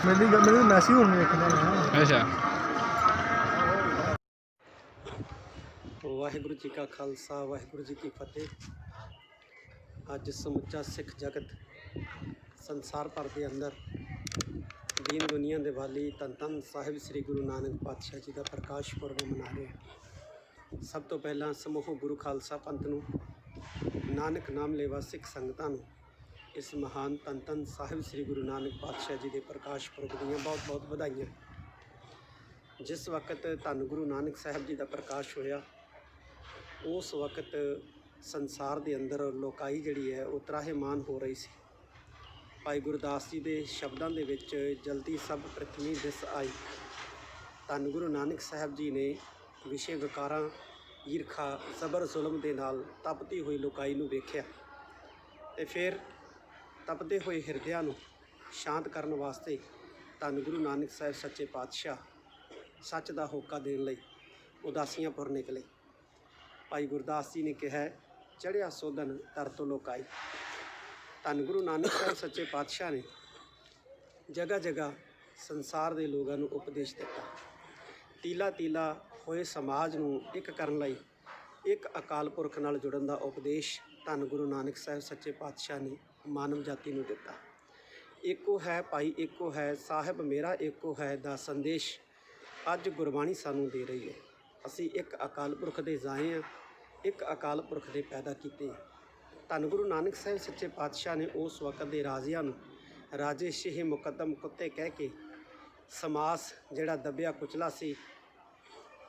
मेरे मेरी मैसेज होने देखना है। अच्छा वाहिगुरु जी का खालसा वाहिगुरु जी की फतेह। अज समुचा सिख जगत संसार भर के अंदर दीन दुनिया के वाली धन धन साहिब श्री गुरु नानक पातशाह जी का प्रकाश पुरब मना रहे हैं। सब तो पहला समूह गुरु खालसा पंथ नूं, नानक नाम लेवा सिख संगतां नूं इस महान धन धन साहिब श्री गुरु नानक पातशाह जी के प्रकाश पुरब दीयां बहुत बहुत बधाइयां। जिस वक्त धन गुरु नानक साहब जी का प्रकाश होया उस वक्त संसार के अंदर लोकाई जिहड़ी है वो त्राहिमाम हो रही सी। भाई गुरदास जी के शब्दों के विच जल्दी सब पृथ्वी दिस आई। धन गुरु नानक साहब जी ने विषय विकारां ईरखा जबर जुल्म के नाल तपती हुई लोकाई नूं वेख्या ते फिर तपदे हुए हिरदियां नूं शांत करन वास्ते धन गुरु नानक साहब सच्चे पातशाह सच का होका देने लई उदासियांपुर निकले। भाई गुरदास जी ने कहा चढ़िया सोधन दर तो लोकाई। धन गुरु नानक साहब सच्चे पातशाह ने जगह जगह संसार के लोगों को उपदेश दिता। तीला तीला होए समाज नूं एक करन लई एक अकाल पुरख नाल जुड़न दा उपदेश धन गुरु नानक साहब सच्चे पातशाह ने मानव जाति नूं दिता। एको है भाई एको है साहिब मेरा एको है दा संदेश अज गुरबाणी सानू दे रही है। असी एक अकाल पुरख दे जाए हैं, एक अकाल पुरख दे पैदा किए। धन गुरु नानक साहब सच्चे पातशाह ने उस वक्त के राजियां नूं राजे शेह मुकदम कुत्ते कह के समास जिहड़ा दबिया कुचला सी,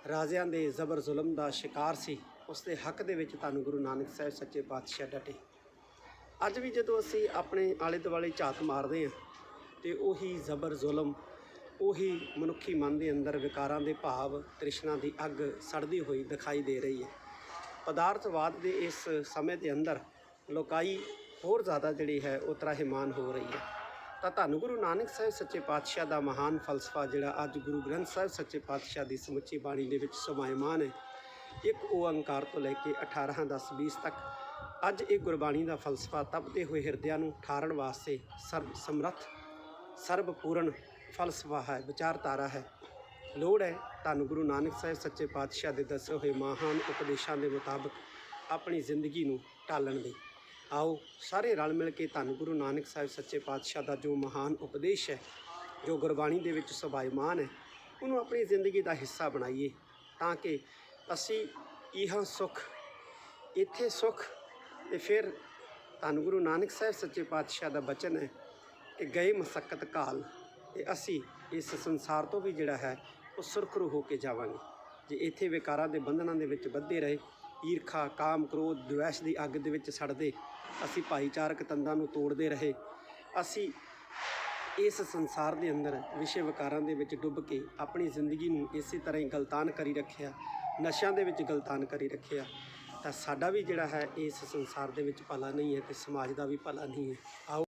राजियां दे जबर जुल्म का शिकार सी, उसके हक दे विच धन गुरु नानक साहब सच्चे पातशाह डटे। अज भी जदों असी अपने आले दुआले झात मारते हैं तो उही जबर जुल्म उही मनुखी मन के अंदर विकारां दे भाव तृष्णा की अग सड़ती हुई दिखाई दे रही है। पदार्थवाद के इस समय के अंदर लोकाई होर ज़्यादा जिहड़ी है वो त्राहिमाम हो रही है। तो धन गुरु नानक साहब सच्चे पातशाह का महान फलसफा जिहड़ा अज गुरु ग्रंथ साहब सच्चे पातशाह की समुची बाणी दे विच समायमान है। एक ओंकार तो लैके 18 10 20 तक अज एक गुरबाणी का फलसफा तपते हुए हिरदियां नूं ठारन वास्ते सर्व समर्थ सर्वपूर्ण फलसफा है, विचारधारा है। लोड़ है धन गुरु नानक साहब सच्चे पातशाह के दसे हुए महान उपदेशों के मुताबिक अपनी जिंदगी नूं ढालण दी। आओ सारे रल मिल के धन गुरु नानक साहब सच्चे पातशाह का जो महान उपदेश है, जो गुरबाणी दे विच सुभाईमान है, उन्होंने अपनी जिंदगी का हिस्सा बनाइए ताकि असी इह सुख इत्थे सुख ते फिर धन गुरु नानक साहब सच्चे पातशाह का बचन है कि गए मसक्कत काल ते असी इस संसार तो भी जिहड़ा है वो सुरखरू हो के जावांगे। जे इत्थे विकारां दे बंधनां दे विच बद्धे रहे, ईरखा काम क्रोध द्वेष की अग दे विच सड़दे, असी भाईचारक तंदां नूं तोड़दे रहे, असी ਇਸ ਸੰਸਾਰ ਦੇ ਅੰਦਰ ਵਿਸ਼ੇ ਵਿਕਾਰਾਂ ਦੇ ਵਿੱਚ ਡੁੱਬ ਕੇ ਆਪਣੀ ਜ਼ਿੰਦਗੀ ਨੂੰ ਇਸੇ ਤਰ੍ਹਾਂ ਹੀ ਗਲਤਾਨ ਕਰੀ ਰੱਖਿਆ, ਨਸ਼ਿਆਂ ਦੇ ਵਿੱਚ ਗਲਤਾਨ ਕਰੀ ਰੱਖਿਆ, ਤਾਂ ਸਾਡਾ ਵੀ ਜਿਹੜਾ ਹੈ ਇਸ ਸੰਸਾਰ ਦੇ ਵਿੱਚ ਭਲਾ ਨਹੀਂ ਹੈ ਤੇ ਸਮਾਜ ਦਾ ਵੀ ਭਲਾ ਨਹੀਂ ਹੈ। ਆਓ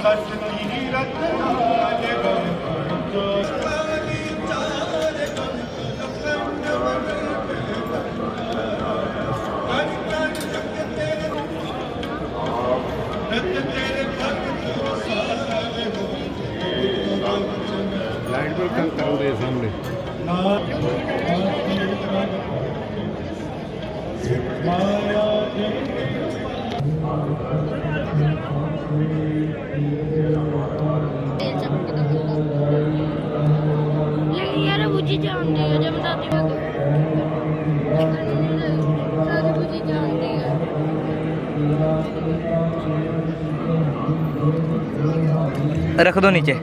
सच नहीं लाइट पर कल करो दे सामने यार बुझी जानती है जब दादी सारी बुझी जानती है। रख दो नीचे।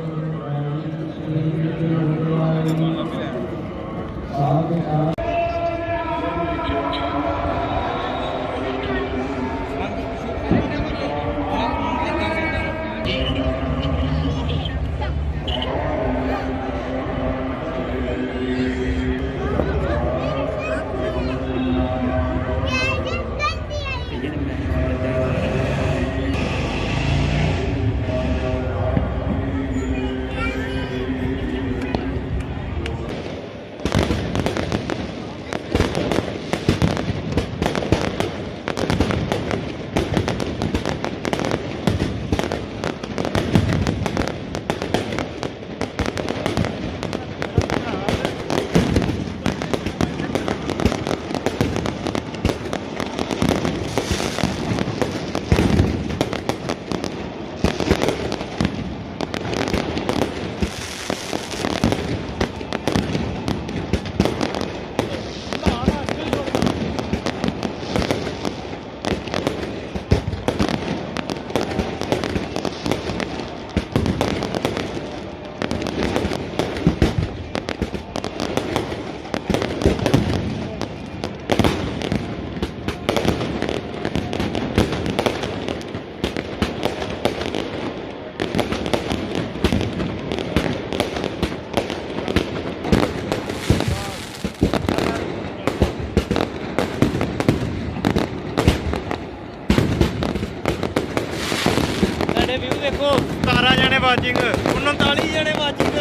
व्यू देखो 17 जने वाचिंग 39 जने वाचिंग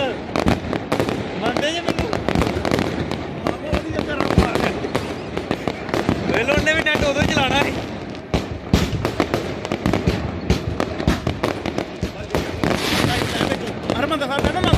मनते जी मैनू ने भी नेट उदो चलाना है। हरमन दिखा ना ना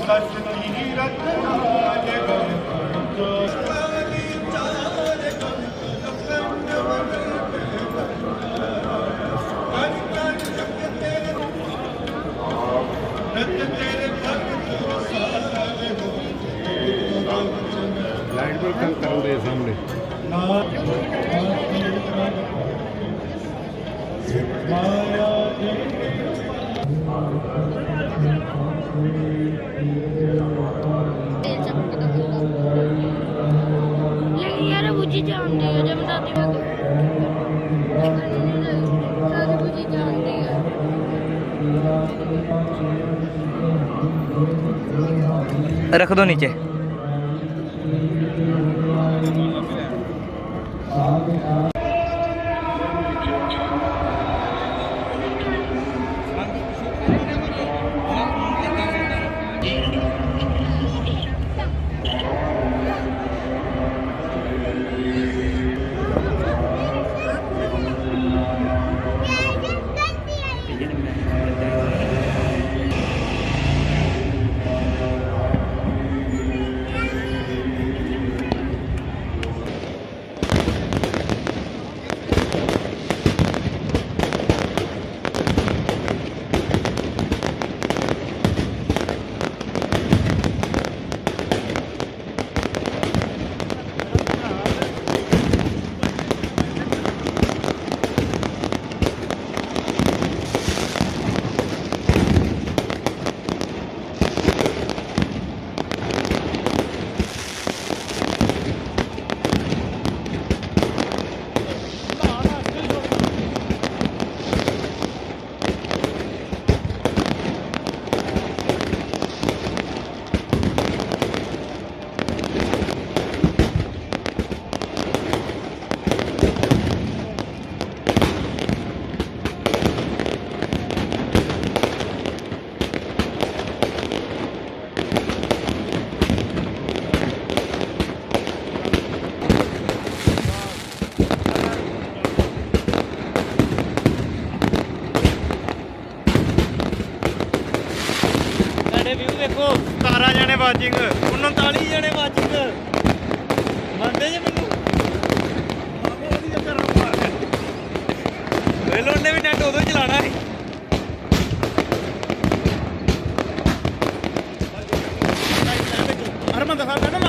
सच नहीं रखना ਮੁੰਡੇ लेकिन यार बुझी जानती है जब दादी में सारी बुझी जानती है रख दो नीचे। ਵਿਊ ਵੇਖੋ 17 ਜਣੇ ਵਾਚਿੰਗ 39 ਜਣੇ ਵਾਚਿੰਗ ਮੰਨਦੇ ਜੇ ਮੈਨੂੰ ਵੇਲੋ ਨੇ ਵੀ ਨੈਟ ਉਦੋਂ ਚਲਾਣਾ ਸੀ ਹਰਮਨ ਦਾ ਸਾਹਿਬ ਕਹਿੰਦਾ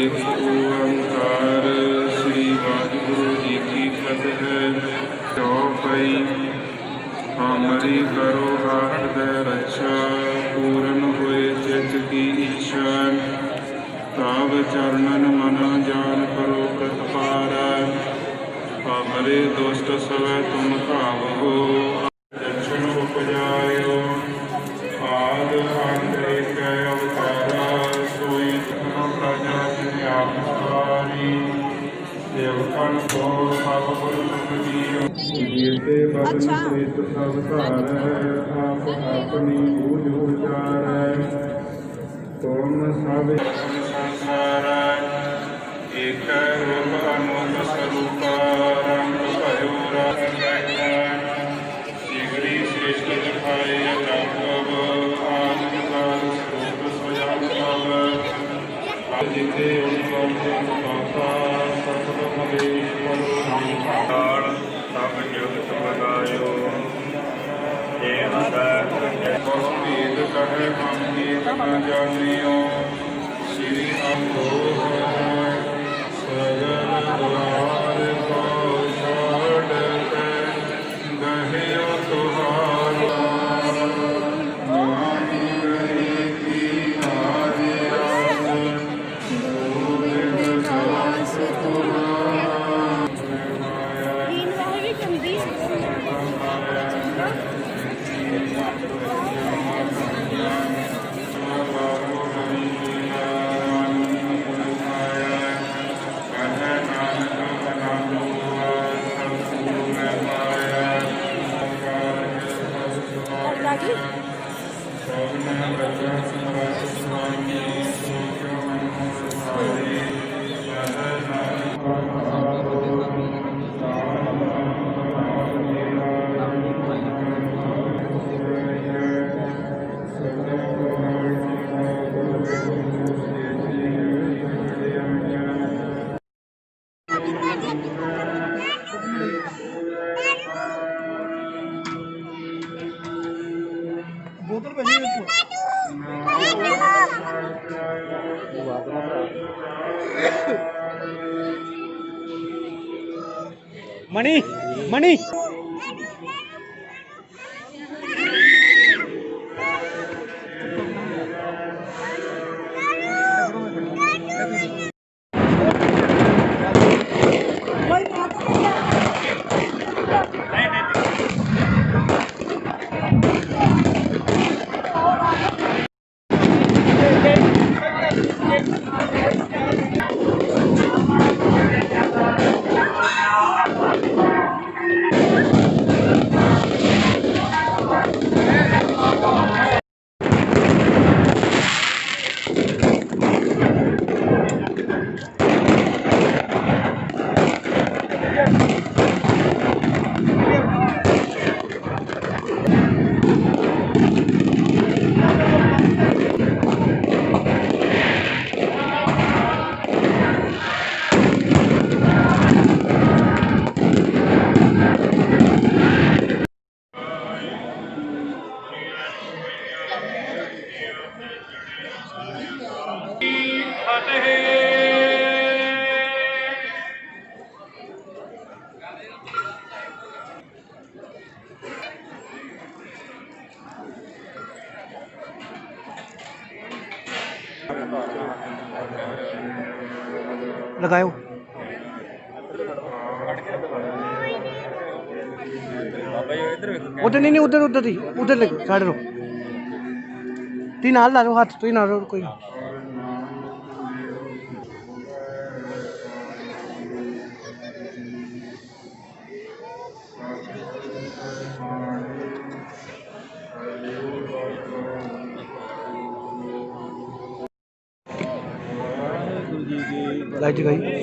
एक ओंकार श्री वाहिगुरु जी की फतह। चौपाई हमारी करो हृदय रक्षा, पूर्ण हुए चित की इच्छा। ताव चरणन मन जान करो प्रतिपारा, हमारे दोस्त सब तुम खावो। दक्षिण उपजायो आद अंत एक अवतारा, सोई प्रजा आपसारी। देवकन को सब जीते बदन श्रेष्ठ सब सार, आप अपनी बूझ उचार। तुम सब संसार एक रूप अनोख स्वरूप, रंग भयो रस शीघ्री श्रेष्ठ दिखाए राघव। आनंद काल स्वरूप स्वयं भव, जिते उनका सतत मलेश्वर संसार। सब युग समगायो बहुभेद कहे हम गीत न जानियो। श्री अम्बो सगल द्वार को बोतल पे नहीं मणि मणि लगाओ उधर नहीं उधर उधर ही उधर साढ़े रो तीन हाल ला लो हाथ तो ही ना रो कोई लाइट जगाई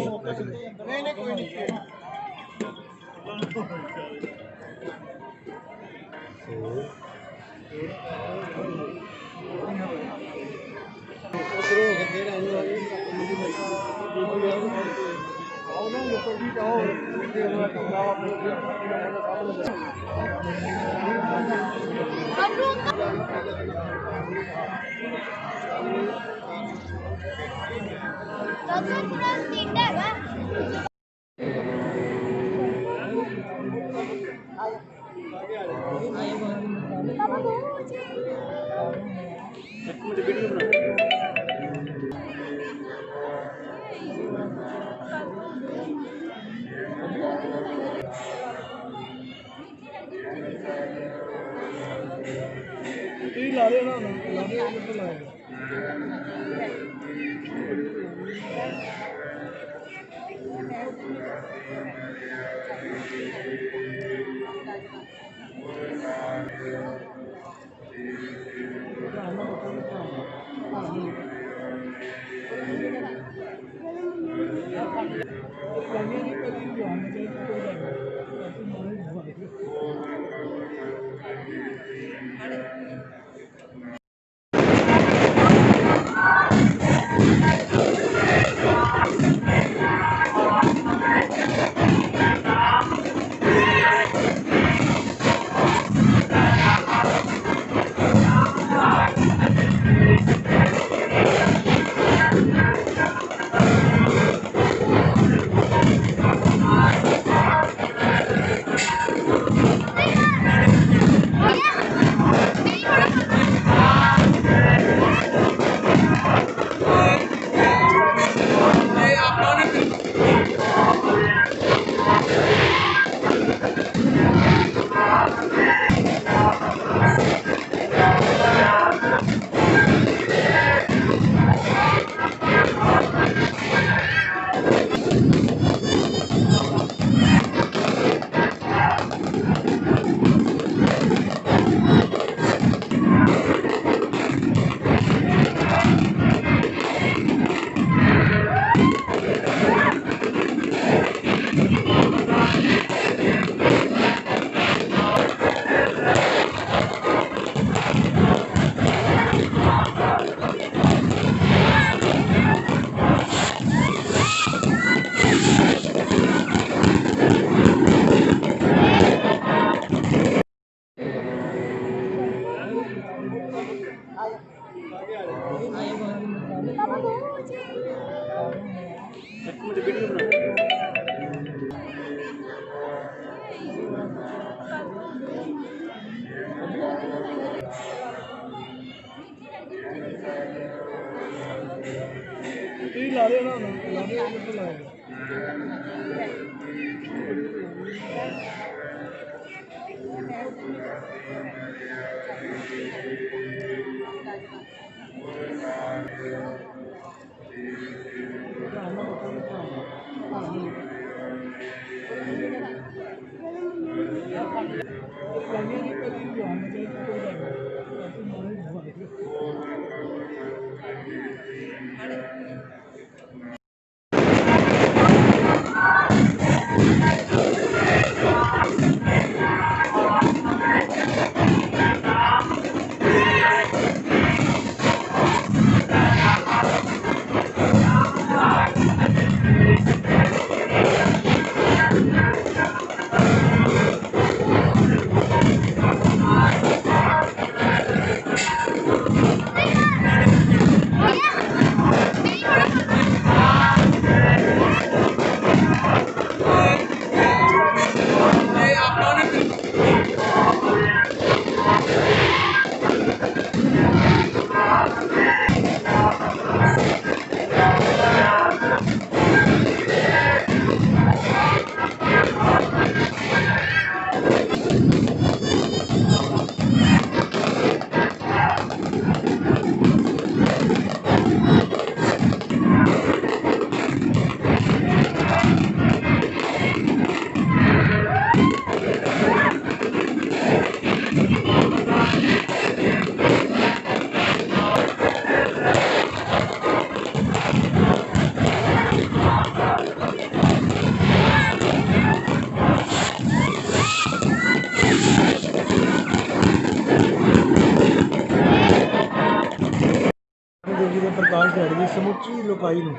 ਦੇਵ ਜੀ ਦੇ ਪ੍ਰਕਾਸ਼ ਦਿਹਾੜੇ ਦੀ ਸਮੁੱਚੀ ਲੋਕਾਈ ਨੂੰ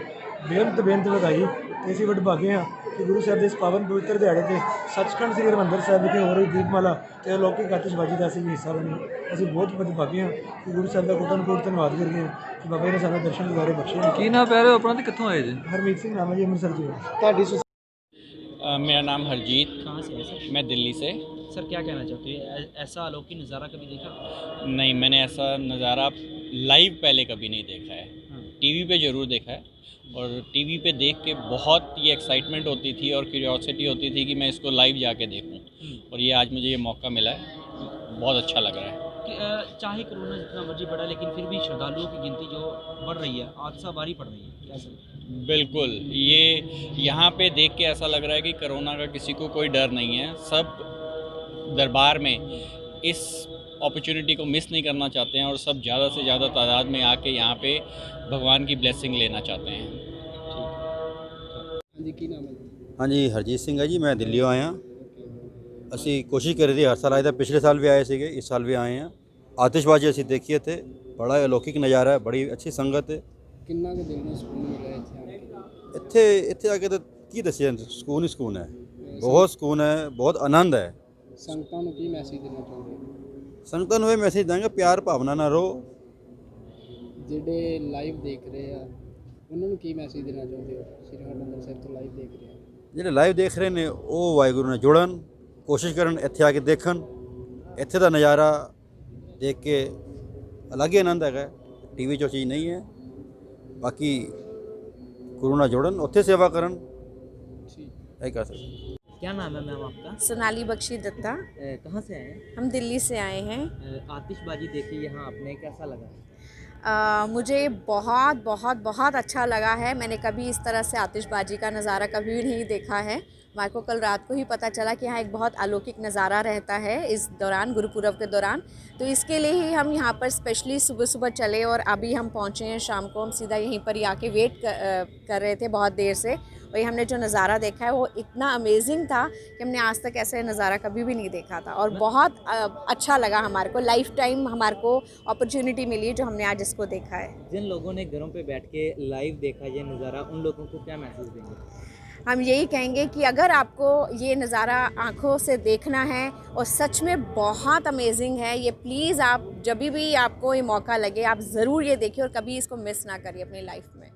ਬੇਨਤ ਵਧਾਈ ਤੇ ਅਸੀਂ ਵਡਭਾਗੇ ਹਾਂ ਕਿ ਗੁਰੂ ਸਾਹਿਬ ਦੇ ਇਸ ਪਾਵਨ ਪਵਿੱਤਰ ਦਿਹਾੜੇ ਤੇ ਸੱਚਖੰਡ ਸ੍ਰੀ ਹਰਿਮੰਦਰ ਸਾਹਿਬ ਵਿਖੇ ਹੋ ਰਹੀ ਦੀਪਮਾਲਾ ਤੇ ਅਲੌਕਿਕ ਆਤਿਸ਼ਬਾਜ਼ੀ ਦਾ ਅਸੀਂ ਹਿੱਸਾ ਬਣੇ। ਅਸੀਂ ਬਹੁਤ ਵਡਭਾਗੇ ਹਾਂ ਕਿ ਗੁਰੂ ਸਾਹਿਬ ਦਾ ਕੋਟਨ-ਕੋਟ ਧੰਨਵਾਦ ਕਰਦੇ ਹਾਂ ਕਿ ਬਾਬਾ ਜੀ ਨੇ ਸਾਨੂੰ ਦਰਸ਼ਨ ਦਿਦਾਰੇ ਬਖਸ਼ੇ ਨੇ। ਕੀ ਨਾ ਪੈ ਰਹੇ ਹੋ ਆਪਣਾ ਤੇ ਕਿੱਥੋਂ ਆਏ ਜੀ? ਹਰਮੀਤ ਸਿੰਘ ਨਾਮ ਹੈ ਜੀ, ਅੰਮ੍ਰਿਤਸਰ ਜੀ। ਤੁਹਾਡੀ मेरा नाम हरजीत। कहाँ से है सर? मैं दिल्ली से। सर क्या कहना चाहते हैं, ऐसा अलौकिक नज़ारा कभी देखा? नहीं, मैंने ऐसा नज़ारा लाइव पहले कभी नहीं देखा है। हाँ। टीवी पे ज़रूर देखा है और टीवी पे देख के बहुत ये एक्साइटमेंट होती थी और क्यूरियोसिटी होती थी कि मैं इसको लाइव जाके देखूं और ये आज मुझे ये मौका मिला है, बहुत अच्छा लग रहा है। चाहे कोरोना जितना मर्जी बढ़ा लेकिन फिर भी श्रद्धालुओं की गिनती जो बढ़ रही है, हादसा बारी पड़ रही है, क्या सर? बिल्कुल, ये यहाँ पे देख के ऐसा लग रहा है कि कोरोना का किसी को कोई डर नहीं है। सब दरबार में इस अपॉर्चुनिटी को मिस नहीं करना चाहते हैं और सब ज़्यादा से ज़्यादा तादाद में आके यहाँ पे भगवान की ब्लेसिंग लेना चाहते हैं। जी की नाम है? हाँ जी, हरजीत सिंह है जी। मैं दिल्ली आया। ਅਸੀਂ ਕੋਸ਼ਿਸ਼ ਕਰ ਰਹੇ ਸੀ, ਹਰ ਸਾਲ ਆਏ ਤਾਂ ਪਿਛਲੇ ਸਾਲ ਵੀ ਆਏ ਸੀਗੇ, ਇਸ ਸਾਲ ਵੀ ਆਏ ਹਾਂ। ਆਤਿਸ਼ਬਾਜ਼ੀ ਅਸੀਂ ਦੇਖੀ ਇੱਥੇ, ਬੜਾ ਅਲੌਕਿਕ ਨਜ਼ਾਰਾ ਹੈ, ਬੜੀ ਅੱਛੀ ਸੰਗਤ ਹੈ। ਕਿੰਨਾ ਕੁ ਦਿਲ ਨੂੰ ਸਕੂਨ ਮਿਲਿਆ ਇੱਥੇ ਆ ਕੇ ਤਾਂ ਕੀ ਦੱਸਿਆ, ਸਕੂਨ ਹੀ ਸਕੂਨ ਹੈ, ਬਹੁਤ ਸਕੂਨ ਹੈ, ਬਹੁਤ ਆਨੰਦ ਹੈ। ਸੰਗਤਾਂ ਨੂੰ ਕੀ ਮੈਸੇਜ ਦੇਣਾ ਚਾਹੁੰਦੇ? ਸੰਗਤਾਂ ਨੂੰ ਇਹ ਮੈਸੇਜ ਦਾਂਗੇ, ਪਿਆਰ ਭਾਵਨਾ ਨਾਲ ਰਹੋ। ਜਿਹੜੇ ਲਾਈਵ ਦੇਖ ਰਹੇ ਆ ਉਹਨਾਂ ਨੂੰ ਕੀ ਮੈਸੇਜ ਦੇਣਾ ਚਾਹੁੰਦੇ ਹੋ? ਸ੍ਰੀ ਹਰਿਮੰਦਰ ਸਾਹਿਬ ਤੋਂ ਲਾਈਵ ਦੇਖ ਰਹੇ ਆ ਜਿਹੜੇ ਲਾਈਵ ਦੇਖ ਰਹੇ ਨੇ ਉਹ ਵਾਹਿਗੁਰੂ ਨਾਲ ਜੁੜਨ, ਕੋਸ਼ਿਸ਼ ਕਰਨ, ਇੱਥੇ ਆ ਕੇ ਦੇਖਣ। ਇੱਥੇ ਦਾ ਨਜ਼ਾਰਾ ਦੇਖ ਕੇ ਅਲੱਗ ਹੀ ਆਨੰਦ ਹੈਗਾ, ਟੀਵੀ 'ਚ ਉਹ ਚੀਜ਼ ਨਹੀਂ ਹੈ। ਬਾਕੀ ਗੁਰੂ ਨਾਲ ਜੁੜਨ, ਉੱਥੇ ਸੇਵਾ ਕਰਨ, ਇਹ ਕਰ ਸਕਦੇ। क्या नाम है मैम आपका? सोनाली बख्शी दत्ता। कहाँ से आए हैं? हम दिल्ली से आए हैं। आतिशबाजी देखी यहाँ आपने, कैसा लगा? मुझे बहुत बहुत बहुत अच्छा लगा है। मैंने कभी इस तरह से आतिशबाजी का नज़ारा कभी भी नहीं देखा है। हमारे को कल रात को ही पता चला कि यहाँ एक बहुत अलौकिक नज़ारा रहता है इस दौरान, गुरुपुरब के दौरान। तो इसके लिए ही हम यहाँ पर स्पेशली सुबह सुबह चले और अभी हम पहुँचे हैं शाम को। हम सीधा यहीं पर ही आके वेट कर रहे थे बहुत देर से, और ये हमने जो नज़ारा देखा है वो इतना अमेजिंग था कि हमने आज तक ऐसे नज़ारा कभी भी नहीं देखा था, और बहुत अच्छा लगा हमारे को। लाइफ टाइम हमारे को अपॉर्चुनिटी मिली जो हमने आज इसको देखा है। जिन लोगों ने घरों पे बैठ के लाइव देखा ये नज़ारा, उन लोगों को क्या मैसेज देंगे? हम यही कहेंगे कि अगर आपको ये नज़ारा आँखों से देखना है और सच में बहुत अमेजिंग है ये, प्लीज़ आप जब भी आपको ये मौका लगे आप ज़रूर ये देखिए और कभी इसको मिस ना करिए अपनी लाइफ में।